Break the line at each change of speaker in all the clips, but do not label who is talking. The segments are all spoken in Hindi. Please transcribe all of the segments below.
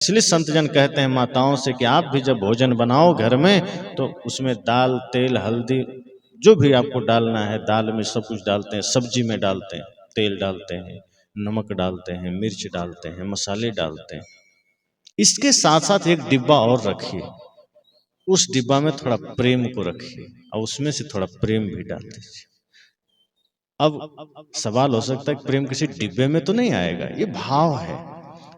इसलिए संत जन कहते हैं माताओं से कि आप भी जब भोजन बनाओ घर में तो उसमें दाल, तेल, हल्दी जो भी आपको डालना है, दाल में सब कुछ डालते हैं, सब्जी में डालते हैं, तेल डालते हैं, नमक डालते हैं, मिर्च डालते हैं, मसाले डालते हैं। इसके साथ साथ एक डिब्बा और रखिए, उस डिब्बा में थोड़ा प्रेम को रखिए और उसमें से थोड़ा प्रेम भी डाल दीजिए। अब सवाल हो सकता है कि प्रेम किसी डिब्बे में तो नहीं आएगा। ये भाव है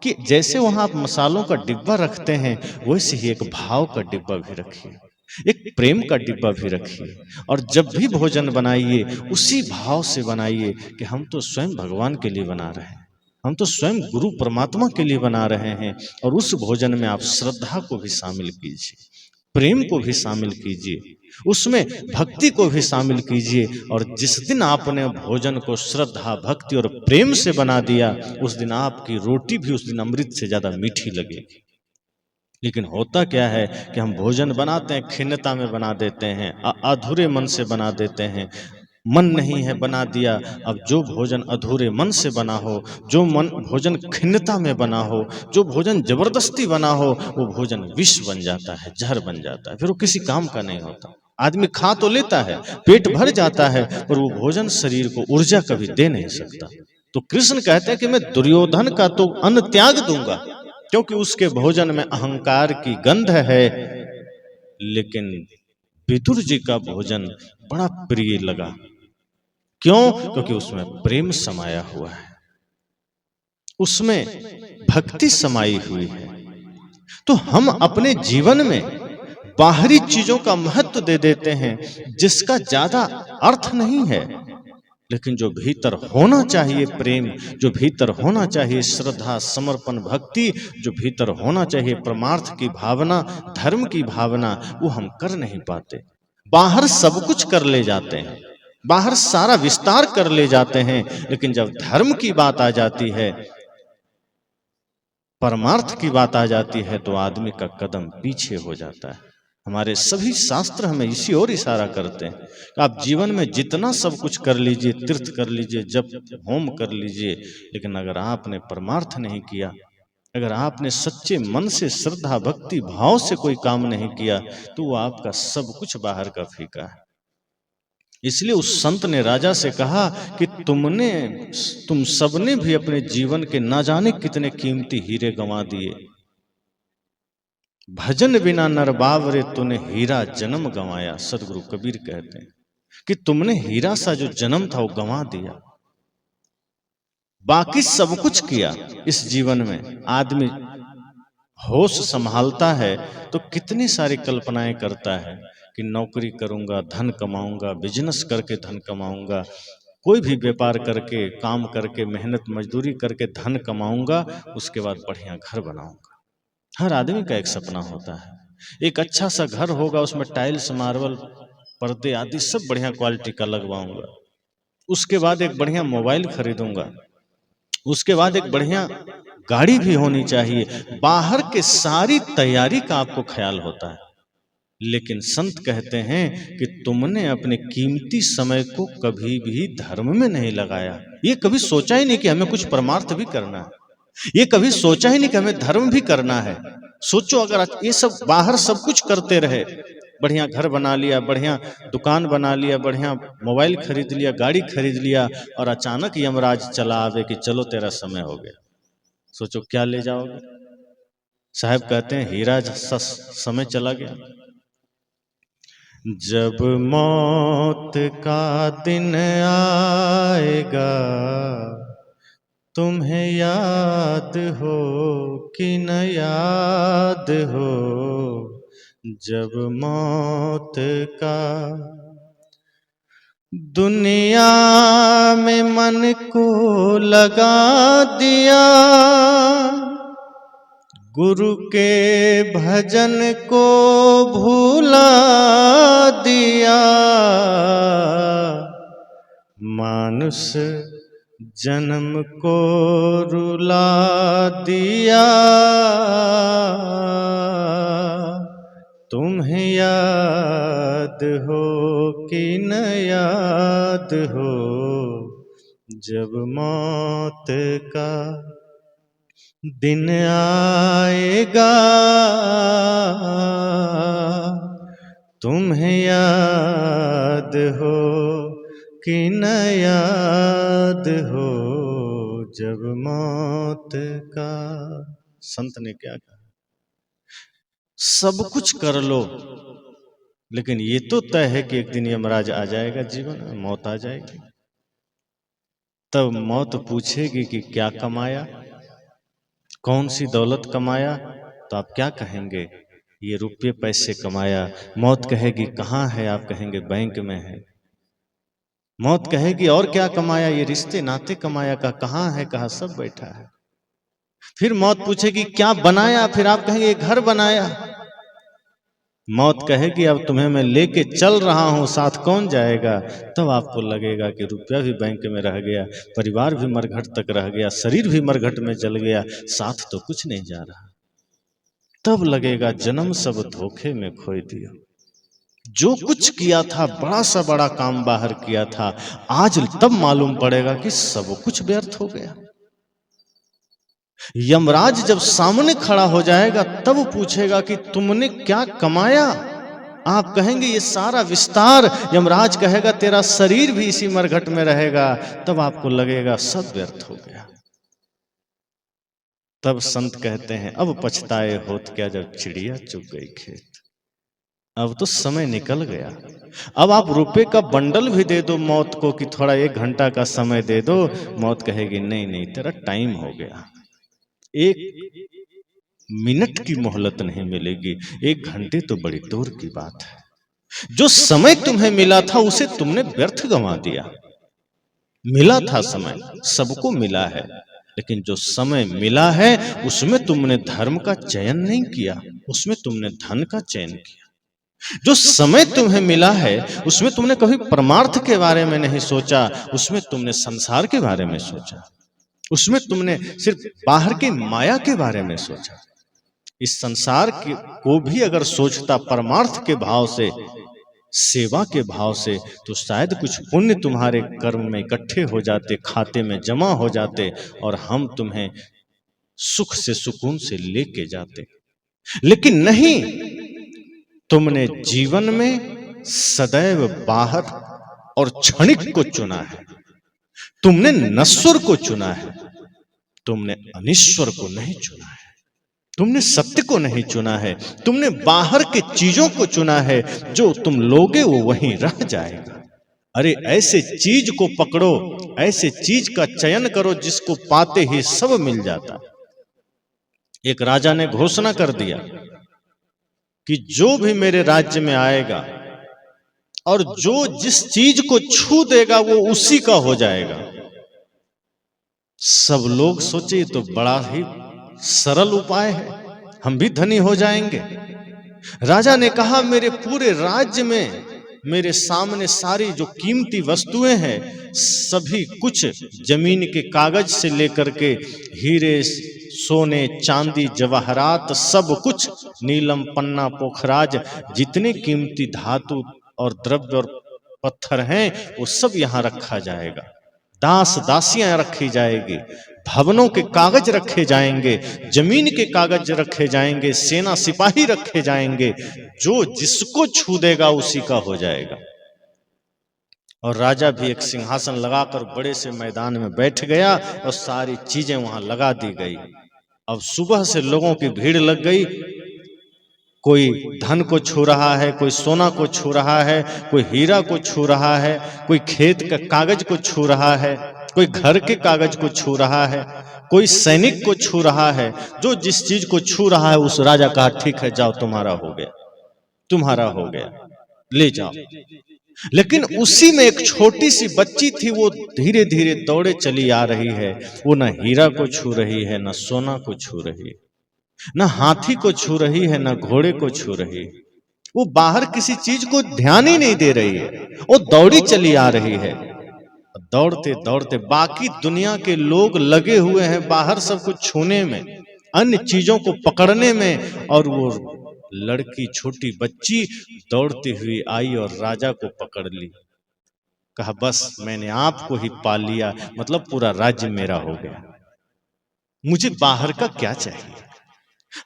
कि जैसे वहां आप मसालों का डिब्बा रखते हैं वैसे ही एक भाव का डिब्बा भी रखिए, एक प्रेम का डिब्बा भी रखिए। और जब भी भोजन बनाइए उसी भाव से बनाइए कि हम तो स्वयं भगवान के लिए बना रहे हैं, हम तो स्वयं गुरु परमात्मा के लिए बना रहे हैं। और उस भोजन में आप श्रद्धा को भी शामिल कीजिए, प्रेम को भी शामिल कीजिए, उसमें भक्ति को भी शामिल कीजिए। और जिस दिन आपने भोजन को श्रद्धा, भक्ति और प्रेम से बना दिया, उस दिन आपकी रोटी भी उस दिन अमृत से ज्यादा मीठी लगेगी। लेकिन होता क्या है कि हम भोजन बनाते हैं, खिन्नता में बना देते हैं, अधूरे मन से बना देते हैं। मन नहीं है, बना दिया। अब जो भोजन अधूरे मन से बना हो, जो मन भोजन खिन्नता में बना हो, जो भोजन जबरदस्ती बना हो, वो भोजन विष बन जाता है, जहर बन जाता है, फिर वो किसी काम का नहीं होता। आदमी खा तो लेता है, पेट भर जाता है, पर वो भोजन शरीर को ऊर्जा कभी दे नहीं सकता। तो कृष्ण कहते हैं कि मैं दुर्योधन का तो अन्न त्याग दूंगा, क्योंकि उसके भोजन में अहंकार की गंध है। लेकिन विदुर जी का भोजन बड़ा प्रिय लगा। क्यों? क्योंकि उसमें प्रेम समाया हुआ है, उसमें भक्ति समाई हुई है। तो हम अपने जीवन में बाहरी चीजों का महत्व दे देते हैं जिसका ज्यादा अर्थ नहीं है, लेकिन जो भीतर होना चाहिए प्रेम, जो भीतर होना चाहिए श्रद्धा, समर्पण, भक्ति, जो भीतर होना चाहिए परमार्थ की भावना, धर्म की भावना, वो हम कर नहीं पाते। बाहर सब कुछ कर ले जाते हैं, बाहर सारा विस्तार कर ले जाते हैं, लेकिन जब धर्म की बात आ जाती है, परमार्थ की बात आ जाती है, तो आदमी का कदम पीछे हो जाता है। हमारे सभी शास्त्र हमें इसी ओर इशारा करते हैं कि आप जीवन में जितना सब कुछ कर लीजिए, तीर्थ कर लीजिए, जप होम कर लीजिए, लेकिन अगर आपने परमार्थ नहीं किया, अगर आपने सच्चे मन से श्रद्धा, भक्ति, भाव से कोई काम नहीं किया, तो वो आपका सब कुछ बाहर का फीका है। इसलिए उस संत ने राजा से कहा कि तुम सबने भी अपने जीवन के ना जाने कितने कीमती हीरे गंवा दिए। भजन बिना नर बावरे तूने हीरा जन्म गंवाया। सदगुरु कबीर कहते हैं कि तुमने हीरा सा जो जन्म था वो गंवा दिया। बाकी सब कुछ किया इस जीवन में। आदमी होश संभालता है तो कितनी सारी कल्पनाएं करता है कि नौकरी करूंगा, धन कमाऊंगा, बिजनेस करके धन कमाऊंगा, कोई भी व्यापार करके, काम करके, मेहनत मजदूरी करके धन कमाऊंगा, उसके बाद बढ़िया घर बनाऊंगा। हर आदमी का एक सपना होता है, एक अच्छा सा घर होगा, उसमें टाइल्स, मार्बल, पर्दे आदि सब बढ़िया क्वालिटी का लगवाऊंगा। उसके बाद एक बढ़िया मोबाइल खरीदूंगा, उसके बाद एक बढ़िया गाड़ी भी होनी चाहिए। बाहर के सारी तैयारी का आपको ख्याल होता है, लेकिन संत कहते हैं कि तुमने अपने कीमती समय को कभी भी धर्म में नहीं लगाया। ये कभी सोचा ही नहीं कि हमें कुछ परमार्थ भी करना है, ये कभी सोचा ही नहीं कि हमें धर्म भी करना है। सोचो अगर ये सब बाहर सब कुछ करते रहे, बढ़िया घर बना लिया, बढ़िया दुकान बना लिया, बढ़िया मोबाइल खरीद लिया, गाड़ी खरीद लिया, और अचानक यमराज चला आवे कि चलो तेरा समय हो गया, सोचो क्या ले जाओगे। साहब कहते हैं हीरा समय चला गया। जब मौत का दिन आएगा तुम्हें याद हो कि न याद हो, जब मौत का दुनिया में मन को लगा दिया, गुरु के भजन को भूला दिया, मानुष जन्म को रुला दिया, तुम्हें याद हो कि न याद हो, जब मौत का दिन आएगा तुम्हें याद हो कि न याद हो जब मौत का। संत ने क्या कहा, सब कुछ कर लो लेकिन ये तो तय है कि एक दिन यमराज आ जाएगा, जीवन में मौत आ जाएगी। तब मौत पूछेगी कि क्या कमाया, कौन सी दौलत कमाया, तो आप क्या कहेंगे, ये रुपये पैसे कमाया। मौत कहेगी कहाँ है, आप कहेंगे बैंक में है। मौत कहेगी और क्या कमाया, ये रिश्ते नाते कमाया, का कहाँ है, कहा सब बैठा है। फिर मौत पूछेगी क्या बनाया, फिर आप कहेंगे ये घर बनाया। मौत कहेगी अब तुम्हें मैं लेके चल रहा हूं, साथ कौन जाएगा। तब आपको लगेगा कि रुपया भी बैंक में रह गया, परिवार भी मरघट तक रह गया, शरीर भी मरघट में जल गया, साथ तो कुछ नहीं जा रहा। तब लगेगा जन्म सब धोखे में खोई दिया। जो कुछ किया था, बड़ा सा बड़ा काम बाहर किया था, आज तब मालूम पड़ेगा कि सब कुछ व्यर्थ हो गया। यमराज जब सामने खड़ा हो जाएगा तब पूछेगा कि तुमने क्या कमाया। आप कहेंगे ये सारा विस्तार। यमराज कहेगा तेरा शरीर भी इसी मरघट में रहेगा। तब आपको लगेगा सब व्यर्थ हो गया। तब संत कहते हैं अब पछताए होत क्या, जब चिड़िया चुग गई खेत। अब तो समय निकल गया। अब आप रुपए का बंडल भी दे दो मौत को कि थोड़ा 1 घंटा का समय दे दो, मौत कहेगी नहीं नहीं तेरा टाइम हो गया। 1 मिनट की मोहलत नहीं मिलेगी, 1 घंटे तो बड़ी दूर की बात है। जो समय तुम्हें मिला था उसे तुमने व्यर्थ गंवा दिया। मिला था समय, सबको मिला है, लेकिन जो समय मिला है उसमें तुमने धर्म का चयन नहीं किया, उसमें तुमने धन का चयन किया। जो समय तुम्हें मिला है उसमें तुमने कभी परमार्थ के बारे में नहीं सोचा, उसमें तुमने संसार के बारे में सोचा, उसमें तुमने सिर्फ बाहर की माया के बारे में सोचा। इस संसार को भी अगर सोचता परमार्थ के भाव से, सेवा के भाव से, तो शायद कुछ पुण्य तुम्हारे कर्म में इकट्ठे हो जाते, खाते में जमा हो जाते, और हम तुम्हें सुख से सुकून से लेके जाते। लेकिन नहीं, तुमने जीवन में सदैव बाहर और क्षणिक को चुना है। तुमने नश्वर को चुना है, तुमने अनिश्वर को नहीं चुना है। तुमने सत्य को नहीं चुना है, तुमने बाहर के चीजों को चुना है। जो तुम लोगे वो वहीं रह जाएगा। अरे ऐसे चीज को पकड़ो, ऐसे चीज का चयन करो जिसको पाते ही सब मिल जाता। एक राजा ने घोषणा कर दिया कि जो भी मेरे राज्य में आएगा और जो जिस चीज को छू देगा वो उसी का हो जाएगा। सब लोग सोचे तो बड़ा ही सरल उपाय है, हम भी धनी हो जाएंगे। राजा ने कहा मेरे पूरे राज्य में मेरे सामने सारी जो कीमती वस्तुएं हैं, सभी कुछ जमीन के कागज से लेकर के हीरे सोने चांदी जवाहरात सब कुछ, नीलम पन्ना पोखराज, जितने कीमती धातु और द्रव्य और पत्थर हैं वो सब यहाँ रखा जाएगा। दास दासियां रखी जाएगी, भवनों के कागज रखे जाएंगे, जमीन के कागज रखे जाएंगे, सेना सिपाही रखे जाएंगे। जो जिसको छू देगा उसी का हो जाएगा। और राजा भी एक सिंहासन लगाकर बड़े से मैदान में बैठ गया और सारी चीजें वहां लगा दी गई। अब सुबह से लोगों की भीड़ लग गई। कोई धन को छू रहा है, कोई सोना को छू रहा है, कोई हीरा को छू रहा है, कोई खेत का कागज को छू रहा है, कोई घर के कागज को छू रहा है, कोई सैनिक को छू रहा है। जो जिस चीज को छू रहा है उस राजा कहा ठीक है जाओ, तुम्हारा हो गया, तुम्हारा हो गया, ले जाओ। लेकिन उसी में एक छोटी सी बच्ची थी, वो धीरे धीरे दौड़े चली आ रही है। वो न हीरा को छू रही है, न सोना को छू रही है, न हाथी को छू रही है, न घोड़े को छू रही है। वो बाहर किसी चीज को ध्यान ही नहीं दे रही है, वो दौड़ी चली आ रही है। दौड़ते दौड़ते बाकी दुनिया के लोग लगे हुए हैं बाहर सब कुछ छूने में, अन्य चीजों को पकड़ने में, और वो लड़की छोटी बच्ची दौड़ती हुई आई और राजा को पकड़ ली। कहा बस मैंने आपको ही पा लिया, मतलब पूरा राज्य मेरा हो गया। मुझे बाहर का क्या चाहिए?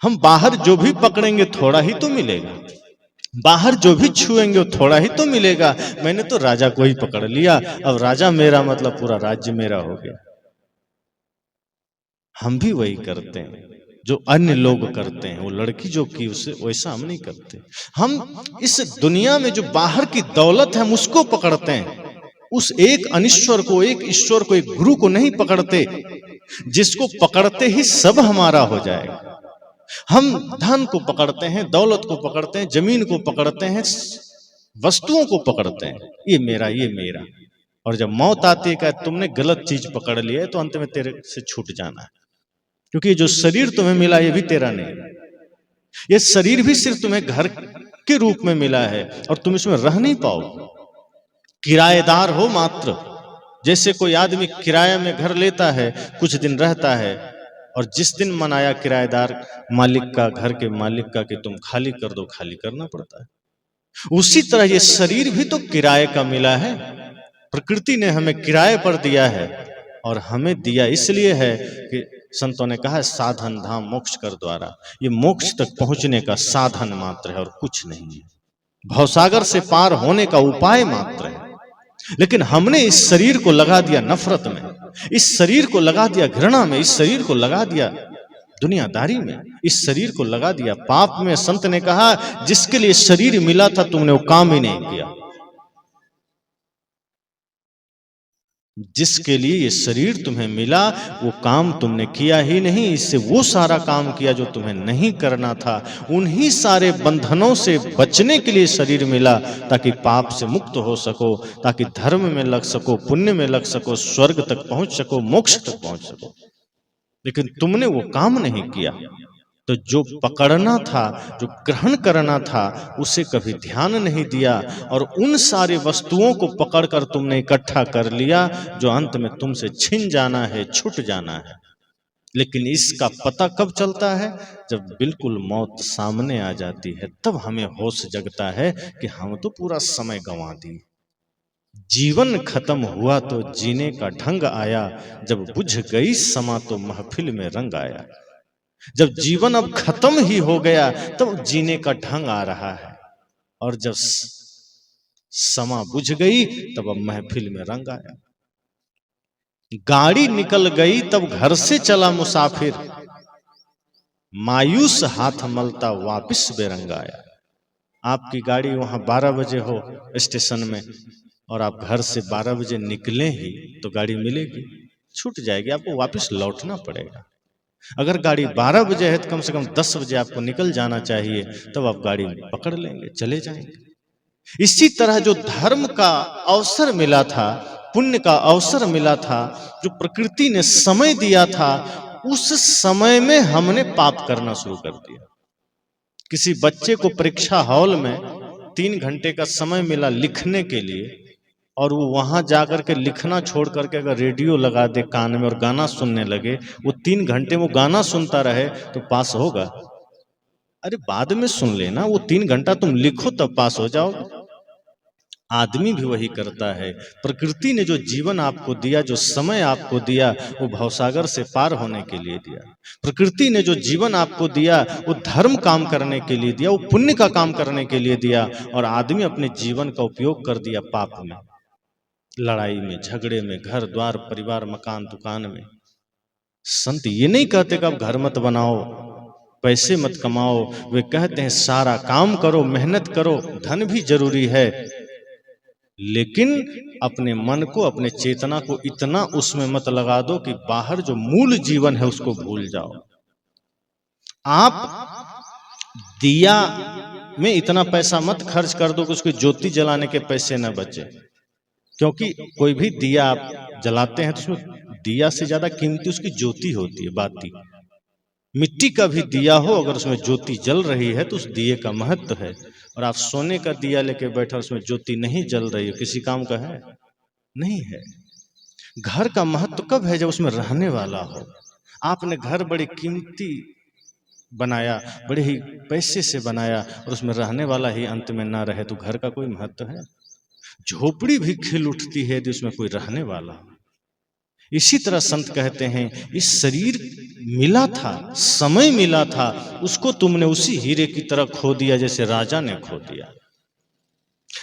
हम बाहर जो भी पकड़ेंगे थोड़ा ही तो मिलेगा, बाहर जो भी छुएंगे वो थोड़ा ही तो मिलेगा। मैंने तो राजा को ही पकड़ लिया, अब राजा मेरा मतलब पूरा राज्य मेरा हो गया। हम भी वही करते हैं जो अन्य लोग करते हैं। वो लड़की जो की उसे वैसा हम नहीं करते। हम इस दुनिया में जो बाहर की दौलत है हम उसको पकड़ते हैं, उस एक अनिश्वर को, एक ईश्वर को, एक गुरु को नहीं पकड़ते, जिसको पकड़ते ही सब हमारा हो जाएगा। हम धन को पकड़ते हैं, दौलत को पकड़ते हैं, जमीन को पकड़ते हैं, वस्तुओं को पकड़ते हैं, ये मेरा, ये मेरा। और जब मौत आती है, तुमने गलत चीज पकड़ ली है तो अंत में तेरे से छूट जाना है, क्योंकि जो शरीर तुम्हें मिला ये भी तेरा नहीं। ये शरीर भी सिर्फ तुम्हें घर के रूप में मिला है और तुम इसमें रह नहीं पाओगे, किराएदार हो मात्र। जैसे कोई आदमी किराए में घर लेता है, कुछ दिन रहता है, और जिस दिन मन आया किराएदार मालिक का, घर के मालिक का, कि तुम खाली कर दो, खाली करना पड़ता है। उसी तरह ये शरीर भी तो किराए का मिला है। प्रकृति ने हमें किराए पर दिया है, और हमें दिया इसलिए है कि संतों ने कहा है साधन धाम मोक्ष कर द्वारा। ये मोक्ष तक पहुंचने का साधन मात्र है और कुछ नहीं है, भवसागर से पार होने का उपाय मात्र है। लेकिन हमने इस शरीर को लगा दिया नफरत में, इस शरीर को लगा दिया घृणा में, इस शरीर को लगा दिया दुनियादारी में, इस शरीर को लगा दिया पाप में। संत ने कहा जिसके लिए शरीर मिला था तुमने वो काम ही नहीं किया, जिसके लिए ये शरीर तुम्हें मिला वो काम तुमने किया ही नहीं। इससे वो सारा काम किया जो तुम्हें नहीं करना था। उन्हीं सारे बंधनों से बचने के लिए शरीर मिला, ताकि पाप से मुक्त हो सको, ताकि धर्म में लग सको, पुण्य में लग सको, स्वर्ग तक पहुंच सको, मोक्ष तक पहुंच सको। लेकिन तुमने वो काम नहीं किया, तो जो पकड़ना था, जो ग्रहण करना था, उसे कभी ध्यान नहीं दिया, और उन सारी वस्तुओं को पकड़कर तुमने इकट्ठा कर लिया जो अंत में तुमसे छिन जाना है, छूट जाना है। लेकिन इसका पता कब चलता है? जब बिल्कुल मौत सामने आ जाती है, तब हमें होश जगता है कि हम तो पूरा समय गंवा दिए। जीवन खत्म हुआ तो जीने का ढंग आया, जब बुझ गई समा तो महफिल में रंग आया। जब जीवन अब खत्म ही हो गया तब जीने का ढंग आ रहा है, और जब समा बुझ गई तब अब महफिल में रंग आया। गाड़ी निकल गई तब घर से चला मुसाफिर, मायूस हाथ मलता वापिस बेरंग आया। आपकी गाड़ी वहां 12 बजे हो स्टेशन में, और आप घर से 12 बजे निकले ही तो गाड़ी मिलेगी, छूट जाएगी, आपको वापस लौटना पड़ेगा। अगर गाड़ी 12 बजे है तो कम से कम 10 बजे आपको निकल जाना चाहिए, तब आप गाड़ी पकड़ लेंगे, चले जाएंगे। इसी तरह जो धर्म का अवसर मिला था, पुण्य का अवसर मिला था, जो प्रकृति ने समय दिया था, उस समय में हमने पाप करना शुरू कर दिया। किसी बच्चे को परीक्षा हॉल में 3 घंटे का समय मिला लिखने के लिए, और वो वहां जाकर के लिखना छोड़ करके अगर रेडियो लगा दे कान में और गाना सुनने लगे, वो 3 घंटे वो गाना सुनता रहे तो पास होगा? अरे बाद में सुन लेना, वो 3 घंटा तुम लिखो तब पास हो जाओगे। आदमी भी वही करता है। प्रकृति ने जो जीवन आपको दिया, जो समय आपको दिया, वो भवसागर से पार होने के लिए दिया। प्रकृति ने जो जीवन आपको दिया वो धर्म काम करने के लिए दिया, वो पुण्य का काम करने के लिए दिया, और आदमी अपने जीवन का उपयोग कर दिया पाप में, लड़ाई में, झगड़े में, घर द्वार परिवार मकान दुकान में। संत ये नहीं कहते कि आप घर मत बनाओ, पैसे मत कमाओ, वे कहते हैं सारा काम करो, मेहनत करो, धन भी जरूरी है, लेकिन अपने मन को, अपने चेतना को इतना उसमें मत लगा दो कि बाहर जो मूल जीवन है उसको भूल जाओ। आप दिया में इतना पैसा मत खर्च कर दो कि उसकी ज्योति जलाने के पैसे न बचे, क्योंकि कोई भी दिया आप जलाते हैं तो उसमें दिया से ज्यादा कीमती उसकी ज्योति होती है, बाती। मिट्टी का भी दिया हो, अगर उसमें ज्योति जल रही है तो उस दिए का महत्व है। और आप सोने का दिया लेके बैठे, उसमें ज्योति नहीं जल रही है, किसी काम का है? नहीं है। घर का महत्व कब है? जब उसमें रहने वाला हो। आपने घर बड़ी कीमती बनाया, बड़े ही पैसे से बनाया, और उसमें रहने वाला ही अंत में ना रहे तो घर का कोई महत्व है? झोपड़ी भी खिल उठती है यदि उसमें कोई रहने वाला। इसी तरह संत कहते हैं, इस शरीर मिला था, समय मिला था, उसको तुमने उसी हीरे की तरह खो दिया जैसे राजा ने खो दिया।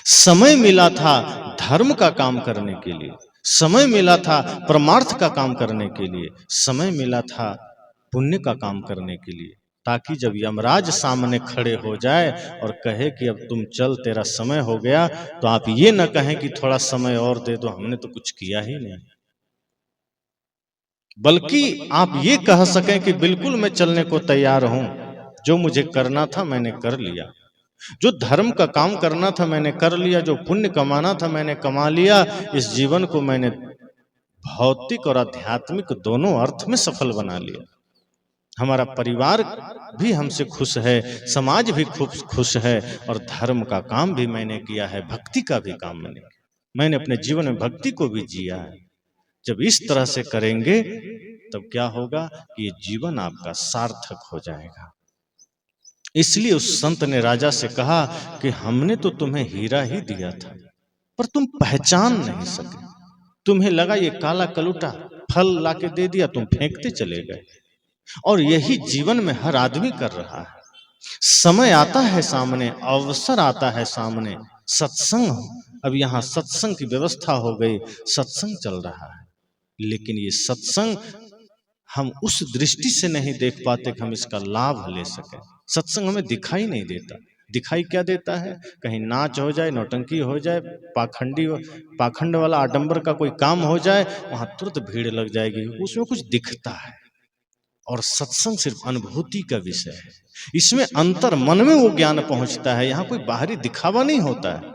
समय मिला था धर्म का काम करने के लिए, समय मिला था परमार्थ का काम करने के लिए, समय मिला था पुण्य का काम करने के लिए, ताकि जब यमराज सामने खड़े हो जाए और कहे कि अब तुम चल, तेरा समय हो गया, तो आप ये न कहें कि थोड़ा समय और दे दो, हमने तो कुछ किया ही नहीं, बल्कि आप ये कह सकें कि बिल्कुल मैं चलने को तैयार हूं, जो मुझे करना था मैंने कर लिया, जो धर्म का काम करना था मैंने कर लिया, जो पुण्य कमाना था मैंने कमा लिया, इस जीवन को मैंने भौतिक और आध्यात्मिक दोनों अर्थ में सफल बना लिया। हमारा परिवार भी हमसे खुश है, समाज भी खुश है, और धर्म का काम भी मैंने किया है, भक्ति का भी काम मैंने अपने जीवन में भक्ति को भी जिया है। जब इस तरह से करेंगे तब क्या होगा कि ये जीवन आपका सार्थक हो जाएगा। इसलिए उस संत ने राजा से कहा कि हमने तो तुम्हें हीरा ही दिया था, पर तुम पहचान नहीं सके, तुम्हें लगा ये काला कलूटा फल लाके दे दिया, तुम फेंकते चले गए। और यही जीवन में हर आदमी कर रहा है। समय आता है सामने, अवसर आता है सामने, सत्संग हो, अब यहाँ सत्संग की व्यवस्था हो गई, सत्संग चल रहा है, लेकिन ये सत्संग हम उस दृष्टि से नहीं देख पाते कि हम इसका लाभ ले सकें। सत्संग हमें दिखाई नहीं देता। दिखाई क्या देता है? कहीं नाच हो जाए, नौटंकी हो जाए, पाखंड वाला आडंबर का कोई काम हो जाए, वहां तुरंत भीड़ लग जाएगी, उसमें कुछ दिखता है। और सत्संग सिर्फ अनुभूति का विषय है, इसमें अंतर मन में वो ज्ञान पहुंचता है। यहाँ कोई बाहरी दिखावा नहीं होता है,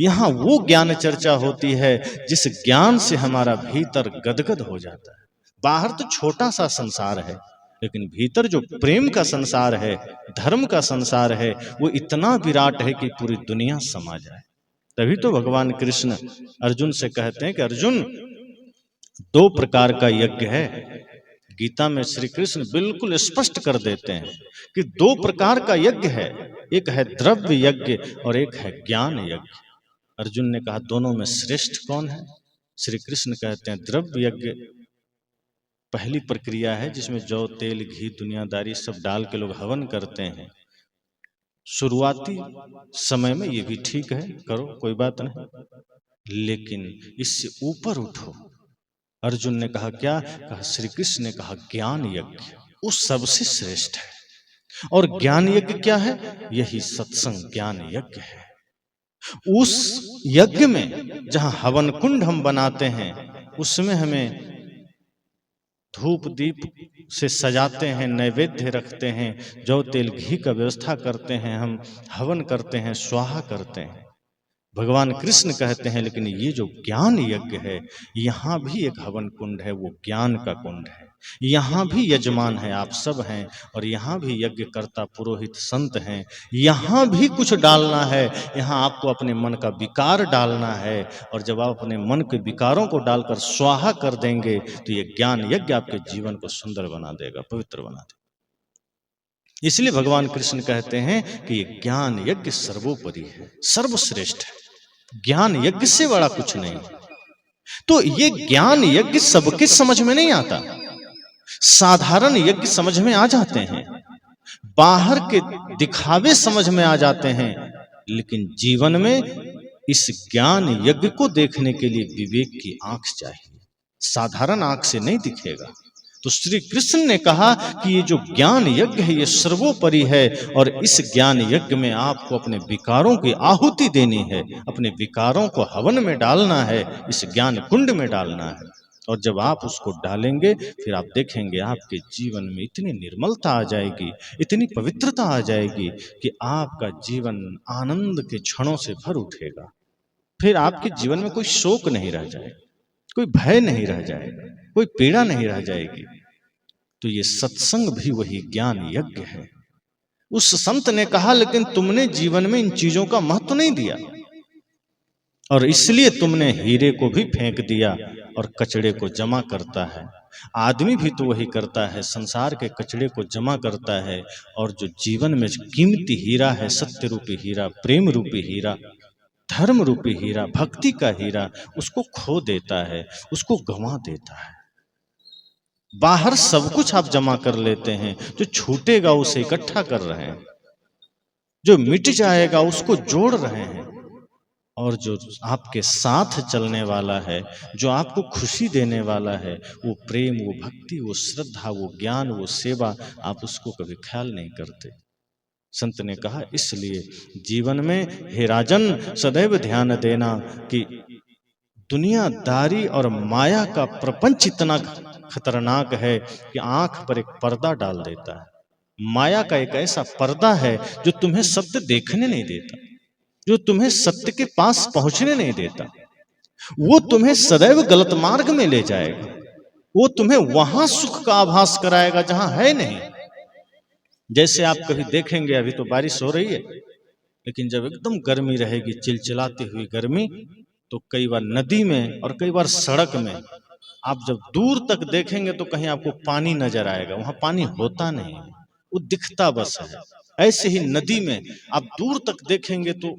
यहाँ वो ज्ञान चर्चा होती है जिस ज्ञान से हमारा भीतर गदगद हो जाता है। बाहर तो छोटा सा संसार है, लेकिन भीतर जो प्रेम का संसार है, धर्म का संसार है, वो इतना विराट है कि पूरी दुनिया समा जाए। तभी तो भगवान कृष्ण अर्जुन से कहते हैं कि अर्जुन, 2 प्रकार का यज्ञ है। गीता में श्री कृष्ण बिल्कुल स्पष्ट कर देते हैं कि 2 प्रकार का यज्ञ है, एक है द्रव्य यज्ञ और एक है ज्ञान यज्ञ। अर्जुन ने कहा दोनों में श्रेष्ठ कौन है? श्री कृष्ण कहते हैं द्रव्य यज्ञ पहली प्रक्रिया है, जिसमें जौ, तेल, घी, दुनियादारी सब डाल के लोग हवन करते हैं। शुरुआती समय में ये भी ठीक है, करो, कोई बात नहीं, लेकिन इससे ऊपर उठो। अर्जुन ने कहा क्या? कहा श्री कृष्ण ने कहा ज्ञान यज्ञ, उस सबसे श्रेष्ठ है। और ज्ञान यज्ञ क्या है? यही सत्संग ज्ञान यज्ञ है। उस यज्ञ में जहां हवन कुंड हम बनाते हैं, उसमें हमें धूप दीप से सजाते हैं, नैवेद्य रखते हैं, जौ तेल घी का व्यवस्था करते हैं, हम हवन करते हैं, स्वाहा करते हैं। भगवान कृष्ण कहते हैं लेकिन ये जो ज्ञान यज्ञ है, यहाँ भी एक हवन कुंड है, वो ज्ञान का कुंड है। यहाँ भी यजमान है, आप सब हैं, और यहाँ भी यज्ञ कर्ता पुरोहित संत हैं। यहाँ भी कुछ डालना है, यहाँ आपको अपने मन का विकार डालना है, और जब आप अपने मन के विकारों को डालकर स्वाहा कर देंगे तो ये ज्ञान यज्ञ आपके जीवन को सुंदर बना देगा, पवित्र बना देगा। इसलिए भगवान कृष्ण कहते हैं कि ये ज्ञान यज्ञ सर्वोपरि है, सर्वश्रेष्ठ है, ज्ञान यज्ञ से बड़ा कुछ नहीं। तो ये ज्ञान यज्ञ सबके समझ में नहीं आता। साधारण यज्ञ समझ में आ जाते हैं, बाहर के दिखावे समझ में आ जाते हैं, लेकिन जीवन में इस ज्ञान यज्ञ को देखने के लिए विवेक की आंख चाहिए, साधारण आंख से नहीं दिखेगा। तो श्री कृष्ण ने कहा कि ये जो ज्ञान यज्ञ है ये सर्वोपरि है, और इस ज्ञान यज्ञ में आपको अपने विकारों की आहुति देनी है, अपने विकारों को हवन में डालना है, इस ज्ञान कुंड में डालना है। और जब आप उसको डालेंगे फिर आप देखेंगे आपके जीवन में इतनी निर्मलता आ जाएगी, इतनी पवित्रता आ जाएगी कि आपका जीवन आनंद के क्षणों से भर उठेगा। फिर आपके जीवन में कोई शोक नहीं रह जाएगा, कोई भय नहीं रह जाएगा, कोई पीड़ा नहीं रह जाएगी। तो ये सत्संग भी वही ज्ञान यज्ञ है। उस संत ने कहा लेकिन तुमने जीवन में इन चीजों का महत्व नहीं दिया, और इसलिए तुमने हीरे को भी फेंक दिया और कचड़े को जमा करता है। आदमी भी तो वही करता है, संसार के कचड़े को जमा करता है, और जो जीवन में कीमती हीरा है, सत्य रूपी हीरा, प्रेम रूपी हीरा, धर्म रूपी हीरा, भक्ति का हीरा, उसको खो देता है, उसको गंवा देता है। बाहर सब कुछ आप जमा कर लेते हैं, जो छूटेगा उसे इकट्ठा कर रहे हैं, जो मिट जाएगा उसको जोड़ रहे हैं, और जो आपके साथ चलने वाला है, जो आपको खुशी देने वाला है, वो प्रेम, वो भक्ति, वो श्रद्धा, वो ज्ञान, वो सेवा, आप उसको कभी ख्याल नहीं करते। संत ने कहा इसलिए जीवन में हे राजन सदैव ध्यान देना कि दुनियादारी और माया का प्रपंच इतना खतरनाक है कि आंख पर एक पर्दा डाल देता है। माया का एक ऐसा पर्दा है जो तुम्हें सत्य देखने नहीं देता, जो तुम्हें सत्य के पास पहुंचने नहीं देता। वो तुम्हें सदैव गलत मार्ग में ले जाएगा, वो तुम्हें वहां सुख का आभास कराएगा जहां है नहीं। जैसे आप कभी देखेंगे, अभी तो बारिश हो रही है, लेकिन जब एकदम गर्मी रहेगी, चिलचिलाती हुई गर्मी, तो कई बार नदी में और कई बार सड़क में आप जब दूर तक देखेंगे तो कहीं आपको पानी नजर आएगा, वहां पानी होता नहीं है, वो दिखता बस है। ऐसे ही नदी में आप दूर तक देखेंगे तो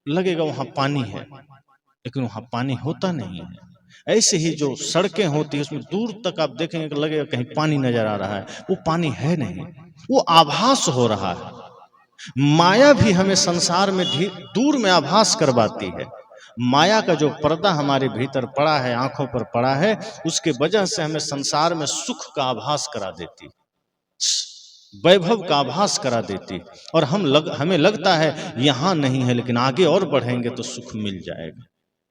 लगेगा वहां पानी है, लेकिन वहां पानी होता नहीं है। ऐसे ही जो सड़कें होती है उसमें दूर तक आप देखेंगे तो लगेगा कहीं पानी नजर आ रहा है, वो पानी है नहीं, वो आभास हो रहा है। माया भी हमें संसार में दूर में आभास करवाती है। माया का जो पर्दा हमारे भीतर पड़ा है, आंखों पर पड़ा है, उसके वजह से हमें संसार में सुख का आभास करा देती, वैभव का आभास करा देती, और हमें लगता है यहां नहीं है, लेकिन आगे और बढ़ेंगे तो सुख मिल जाएगा,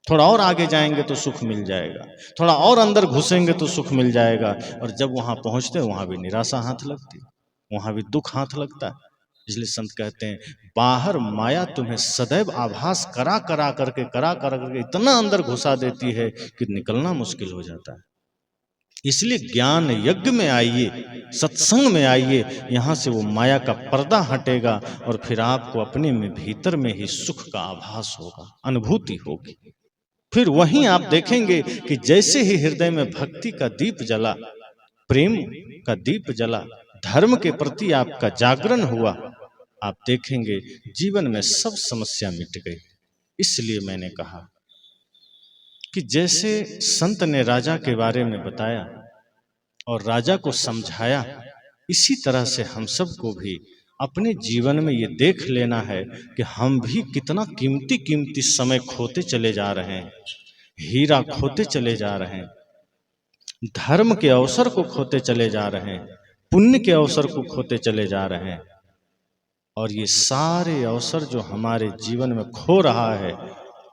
थोड़ा और आगे जाएंगे तो सुख मिल जाएगा, थोड़ा और अंदर घुसेंगे तो सुख मिल जाएगा। और जब वहां पहुंचते वहां भी निराशा हाथ लगती, वहां भी दुख हाथ लगता है। इसलिए संत कहते हैं बाहर माया तुम्हें सदैव आभास करा करा करके इतना अंदर घुसा देती है कि निकलना मुश्किल हो जाता है। इसलिए ज्ञान यज्ञ में आइए, सत्संग में आइए, यहाँ से वो माया का पर्दा हटेगा और फिर आपको अपने में भीतर में ही सुख का आभास होगा, अनुभूति होगी। फिर वहीं आप देखेंगे कि जैसे ही हृदय में भक्ति का दीप जला, प्रेम का दीप जला, धर्म के प्रति आपका जागरण हुआ, आप देखेंगे जीवन में सब समस्या मिट गई। इसलिए मैंने कहा कि जैसे संत ने राजा के बारे में बताया और राजा को समझाया, इसी तरह से हम सबको भी अपने जीवन में ये देख लेना है कि हम भी कितना कीमती कीमती समय खोते चले जा रहे हैं, हीरा खोते चले जा रहे हैं, धर्म के अवसर को खोते चले जा रहे हैं, पुण्य के अवसर को खोते चले जा रहे हैं। और ये सारे अवसर जो हमारे जीवन में खो रहा है,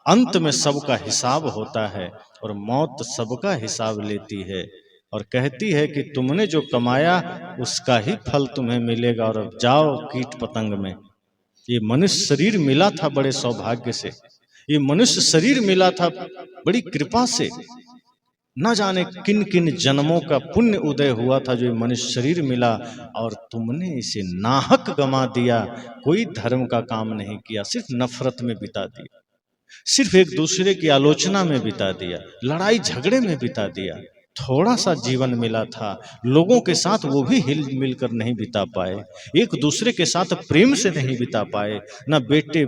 अंत में सबका हिसाब होता है और मौत सबका हिसाब लेती है और कहती है कि तुमने जो कमाया उसका ही फल तुम्हें मिलेगा, और अब जाओ कीट पतंग में। ये मनुष्य शरीर मिला था बड़े सौभाग्य से, ये मनुष्य शरीर मिला था बड़ी कृपा से, न जाने किन किन जन्मों का पुण्य उदय हुआ था जो ये मनुष्य शरीर मिला, और तुमने इसे नाहक गंवा दिया। कोई धर्म का काम नहीं किया, सिर्फ नफरत में बिता दिया, सिर्फ एक दूसरे की आलोचना में बिता दिया, लड़ाई झगड़े में बिता दिया। थोड़ा सा जीवन मिला था, लोगों के साथ वो भी हिल मिलकर नहीं बिता पाए, एक दूसरे के साथ प्रेम से नहीं बिता पाए, न बेटे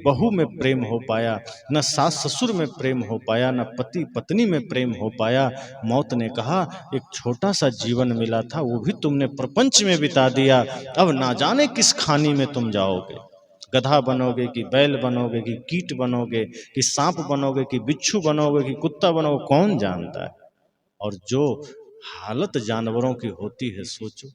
बहू में प्रेम हो पाया, न सास ससुर में प्रेम हो पाया, न पति पत्नी में प्रेम हो पाया। मौत ने कहा एक छोटा सा जीवन मिला था, वो भी तुमने प्रपंच में बिता दिया, अब ना जाने किस खानी में तुम जाओगे, गधा बनोगे कि बैल बनोगे कि कीट बनोगे कि सांप बनोगे कि बिच्छू बनोगे कि कुत्ता बनोगे, कौन जानता है। और जो हालत जानवरों की होती है सोचो,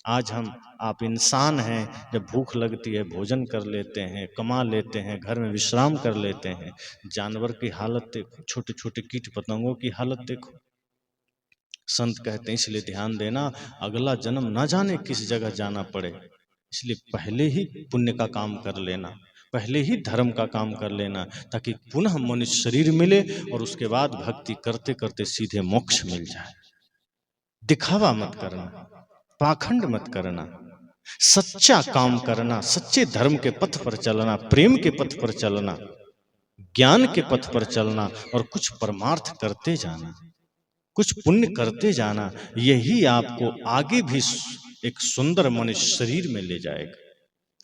आज हम आप इंसान हैं, जब भूख लगती है भोजन कर लेते हैं, कमा लेते हैं, घर में विश्राम कर लेते हैं, जानवर की हालत देखो, छोटे छोटे कीट पतंगों की हालत देखो। संत कहते हैं इसलिए ध्यान देना, अगला जन्म ना जाने किस जगह जाना पड़े, इसलिए पहले ही पुण्य का काम कर लेना, पहले ही धर्म का काम कर लेना, ताकि पुनः मनुष्य शरीर मिले और उसके बाद भक्ति करते करते सीधे मोक्ष मिल जाए। दिखावा मत करना, पाखंड मत करना, सच्चा काम करना, सच्चे धर्म के पथ पर चलना, प्रेम के पथ पर चलना, ज्ञान के पथ पर चलना, और कुछ परमार्थ करते जाना, कुछ पुण्य करते जाना, यही आपको आगे भी एक सुंदर मनुष्य शरीर में ले जाएगा।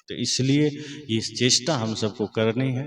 तो इसलिए ये चेष्टा हम सबको करनी है।